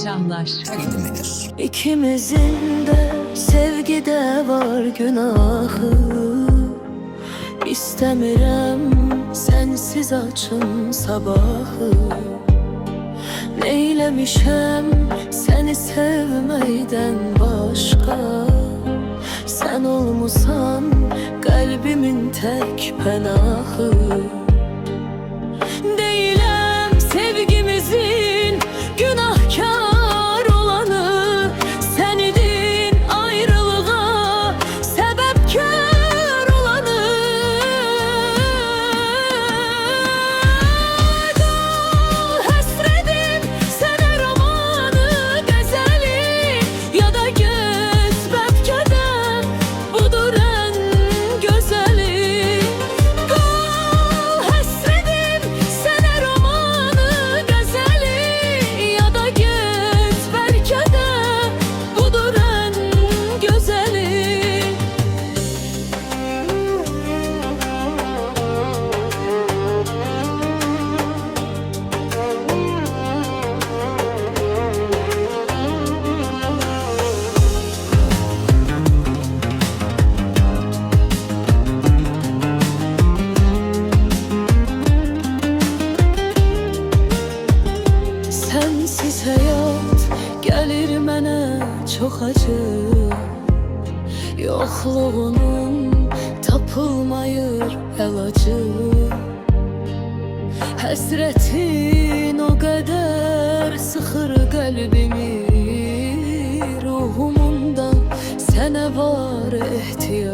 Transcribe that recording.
Şahlar. İkimizin de sevgide var günahı. İstəmirəm sensiz açım sabahı. Neyləmişəm seni sevməkdən başqa? Sen olmusan kalbimin tek pənahı. Deyiləm sevgimizin günahkar olanı. Sen idin ayrılığa sebepkar olanı. Qal həsrədim sənə romanı, qəzəli ya da gözbəb kədəm, budur ən gözəli. Qal həsrədim sənə romanı, qəzəli ya da gözbəb kədəm, budur ən gözəli. Sensiz həyat gəlir mənə çox acı. Yoxluğunun tapılmayır əlacı. Həsrətin o qədər sıxır qəlbimi. Ruhumunda sənə var ehtiyac.